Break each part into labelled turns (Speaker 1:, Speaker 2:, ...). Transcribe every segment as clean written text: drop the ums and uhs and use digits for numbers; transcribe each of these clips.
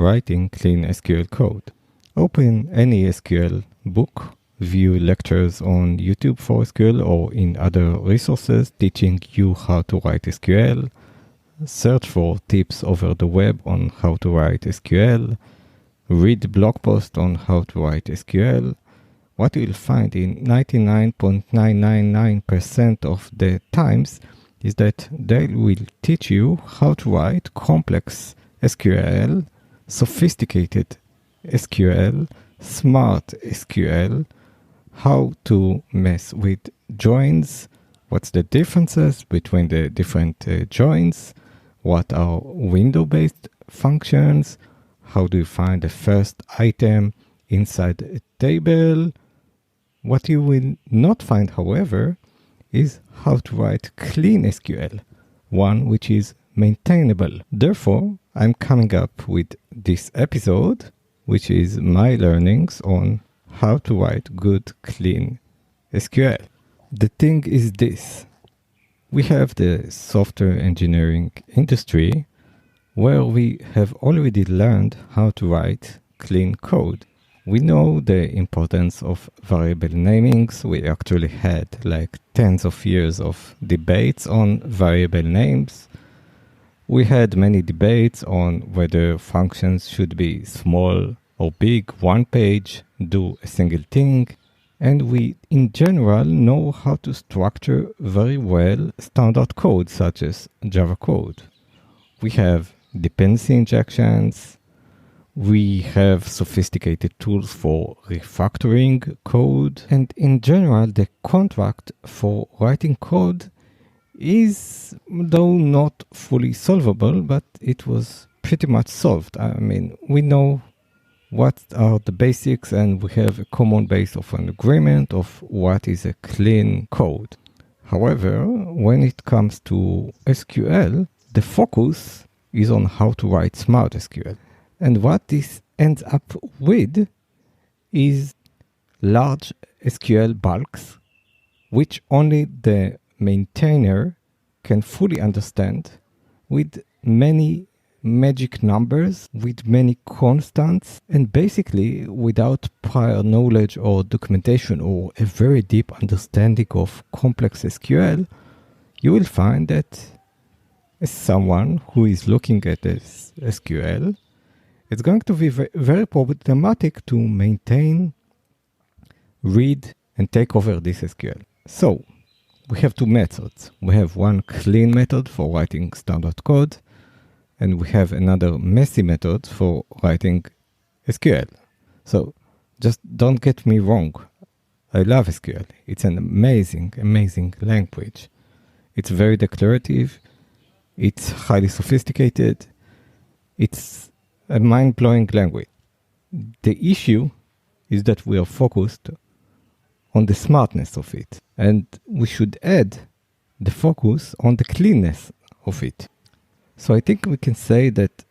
Speaker 1: writing clean SQL code. Open any SQL book, view lectures on YouTube for SQL or in other resources teaching you how to write SQL. Search for tips over the web on how to write SQL. Read blog posts on how to write SQL. What you will find in 99.999% of the times is that they will teach you how to write complex SQL, sophisticated SQL, smart SQL, how to mess with joins, what's the differences between the different joins, what are window-based functions, how do you find the first item inside a table. What you will not find, however, is how to write clean SQL, one which is maintainable. Therefore, I'm coming up with this episode, which is my learnings on how to write good, clean SQL. The thing is this. We have the software engineering industry where we have already learned how to write clean code. We know the importance of variable namings. We actually had like tens of years of debates on variable names. We had many debates on whether functions should be small or big, one page, do a single thing. And we, in general, know how to structure very well standard code, such as Java code. We have dependency injections. We have sophisticated tools for refactoring code. And in general, the contract for writing code is, though not fully solvable, but it was pretty much solved. I mean, we know what are the basics and we have a common base of an agreement of what is a clean code. However, when it comes to SQL, the focus is on how to write smart SQL. And what this ends up with is large SQL bulks, which only the maintainer can fully understand, with many magic numbers, with many constants, and basically without prior knowledge or documentation or a very deep understanding of complex SQL, you will find that as someone who is looking at this SQL, it's going to be very problematic to maintain, read, and take over this SQL. So, we have two methods. We have one clean method for writing standard code, and we have another messy method for writing SQL. So, just don't get me wrong. I love SQL. It's an amazing, amazing language. It's very declarative. It's highly sophisticated. It's a mind-blowing language. The issue is that we are focused on the smartness of it, and we should add the focus on the cleanness of it. So I think we can say that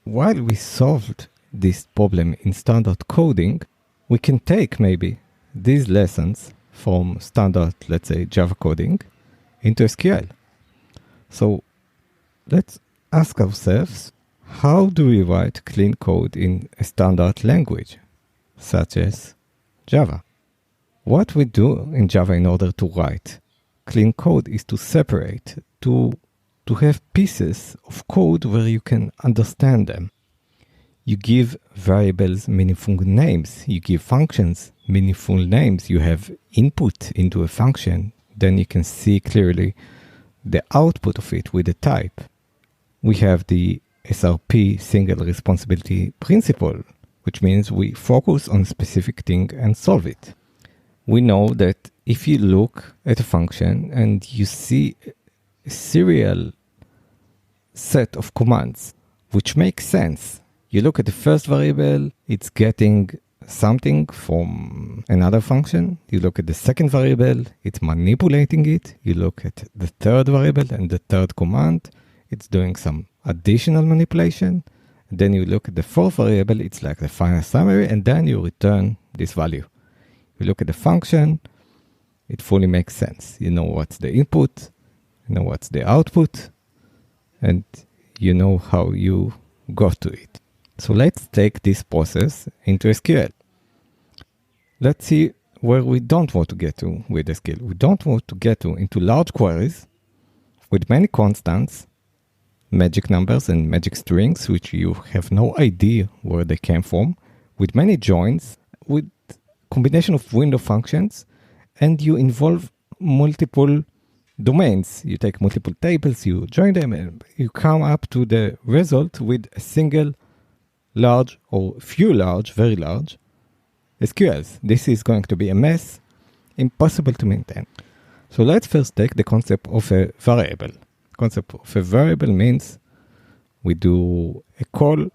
Speaker 1: while we solved this problem in standard coding, we can take maybe these lessons from standard, let's say, Java coding into SQL. So let's ask ourselves, how do we write clean code in a standard language, such as Java? What we do in Java in order to write clean code is to separate, to have pieces of code where you can understand them. You give variables meaningful names. You give functions meaningful names. You have input into a function. Then you can see clearly the output of it with a type. We have the SRP, single responsibility principle, which means we focus on a specific thing and solve it. We know that if you look at a function and you see a serial set of commands, which makes sense, you look at the first variable, it's getting something from another function. You look at the second variable, it's manipulating it. You look at the third variable and the third command, it's doing some additional manipulation. And then you look at the fourth variable, it's like the final summary, and then you return this value. You look at the function, it fully makes sense. You know what's the input, you know what's the output, and you know how you got to it. So let's take this process into SQL. Let's see where we don't want to get to with SQL. We don't want to get into large queries with many constants, magic numbers and magic strings, which you have no idea where they came from, with many joins, with combination of window functions, and you involve multiple domains. You take multiple tables, you join them, and you come up to the result with a single large or few large, very large SQLs. This is going to be a mess, impossible to maintain. So let's first take the concept of a variable. Concept of a variable means we do a call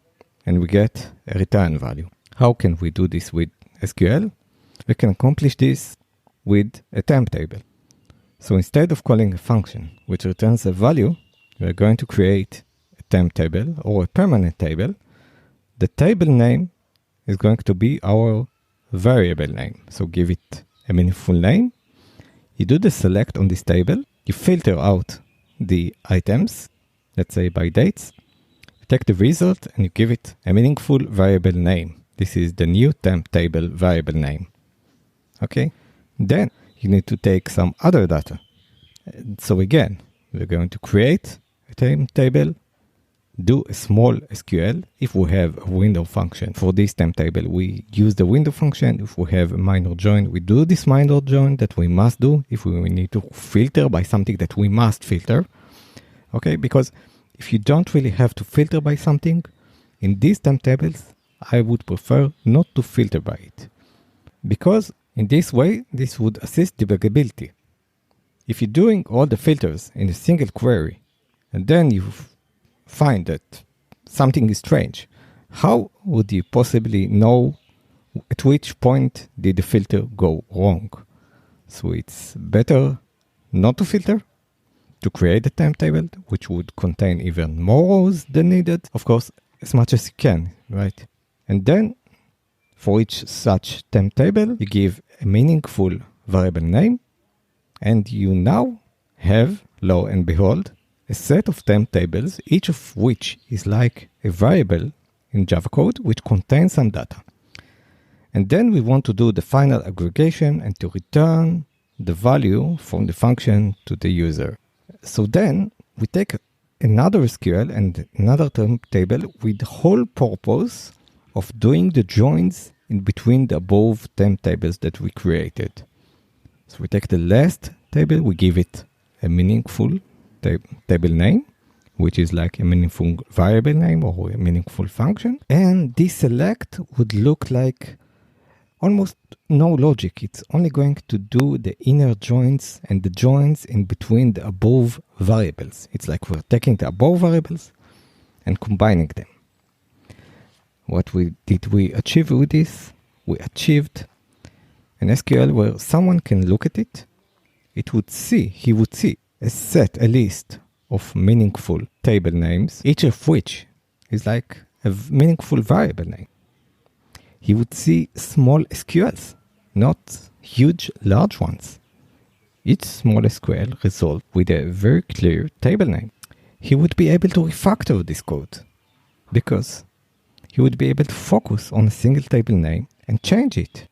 Speaker 1: and we get a return value. How can we do this with SQL? We can accomplish this with a temp table. So instead of calling a function which returns a value, we're going to create a temp table or a permanent table. The table name is going to be our variable name. So give it a meaningful name. You do the select on this table. You filter out the items, let's say by dates. You take the result and you give it a meaningful variable name. This is the new temp table variable name. Okay. Then you need to take some other data. So again, we're going to create a temp table, do a small SQL. If we have a window function for this temp table, we use the window function. If we have a minor join, we do this minor join that we must do. If we need to filter by something that we must filter. Okay, because if you don't really have to filter by something, in these temp tables, I would prefer not to filter by it. Because in this way, this would assist debuggability. If you're doing all the filters in a single query, and then you find that something is strange, how would you possibly know at which point did the filter go wrong? So it's better not to filter, to create a temp table, which would contain even more rows than needed, of course, as much as you can, right? And then for each such temp table, you give a meaningful variable name, and you now have, lo and behold, a set of temp tables, each of which is like a variable in Java code, which contains some data. And then we want to do the final aggregation and to return the value from the function to the user. So then we take another SQL and another temp table with the whole purpose of doing the joins in between the above temp tables that we created. So we take the last table, we give it a meaningful table name, which is like a meaningful variable name or a meaningful function. And this select would look like almost no logic. It's only going to do the inner joins and the joins in between the above variables. It's like we're taking the above variables and combining them. What did we achieve with this? We achieved an SQL where someone can look at it. He would see a list of meaningful table names, each of which is like a meaningful variable name. He would see small SQLs, not huge, large ones. Each small SQL resolved with a very clear table name. He would be able to refactor this code because he would be able to focus on a single table name and change it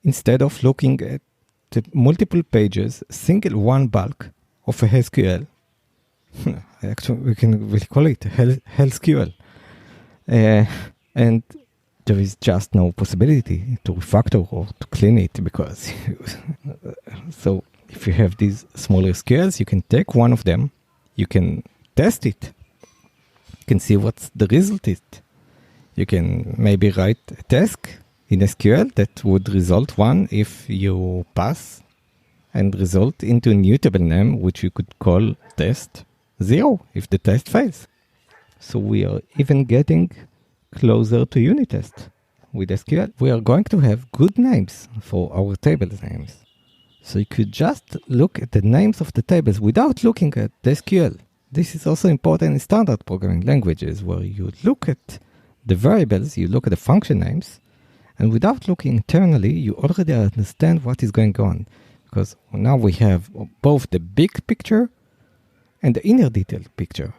Speaker 1: instead of looking at the multiple pages, single one bulk of a SQL. Actually, we can really call it HellSQL. And there is just no possibility to refactor or to clean it because so if you have these smaller SQLs, you can take one of them, you can test it, you can see what the result is. You can maybe write a task in SQL that would result one if you pass and result into a new table name, which you could call test 0 if the test fails. So we are even getting closer to unit test with SQL. We are going to have good names for our table names. So you could just look at the names of the tables without looking at the SQL. This is also important in standard programming languages where you look at the variables, you look at the function names, and without looking internally, you already understand what is going on. Because now we have both the big picture and the inner detailed picture.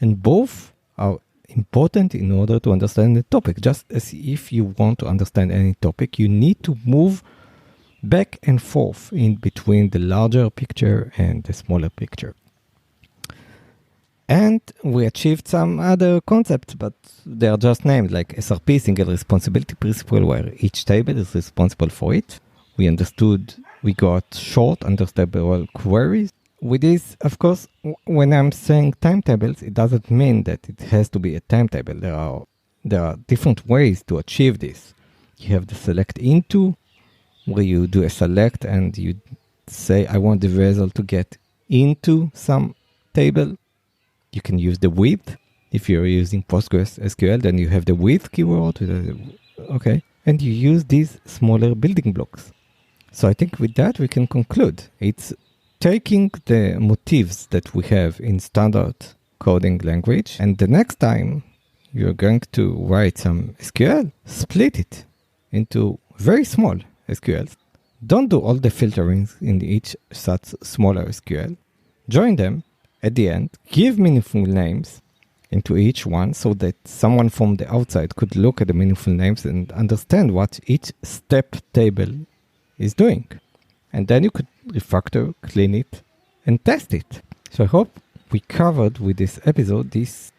Speaker 1: And both are important in order to understand the topic. Just as if you want to understand any topic, you need to move back and forth in between the larger picture and the smaller picture. And we achieved some other concepts, but they are just named, like SRP, Single Responsibility Principle, where each table is responsible for it. We got short, understandable queries. With this, of course, when I'm saying timetables, it doesn't mean that it has to be a timetable. There are different ways to achieve this. You have the select into, where you do a select and you say, I want the result to get into some table. You can use the with. If you're using PostgreSQL, then you have the with keyword. Okay. And you use these smaller building blocks. So I think with that, we can conclude. It's taking the motifs that we have in standard coding language, and the next time you're going to write some SQL, split it into very small SQLs. Don't do all the filterings in each such smaller SQL. Join them at the end, give meaningful names into each one so that someone from the outside could look at the meaningful names and understand what each step table is doing. And then you could refactor, clean it, and test it. So I hope we covered with this episode this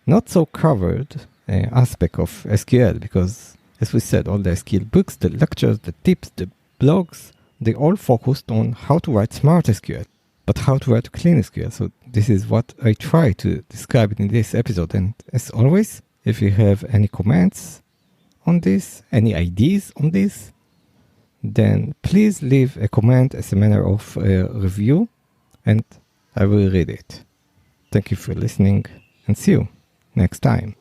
Speaker 1: not so covered aspect of SQL, because as we said, all the SQL books, the lectures, the tips, the blogs, they all focused on how to write smart SQL, but how to write clean SQL. So this is what I try to describe in this episode. And as always, if you have any comments on this, any ideas on this, then please leave a comment as a manner of review, and I will read it. Thank you for listening, and see you next time.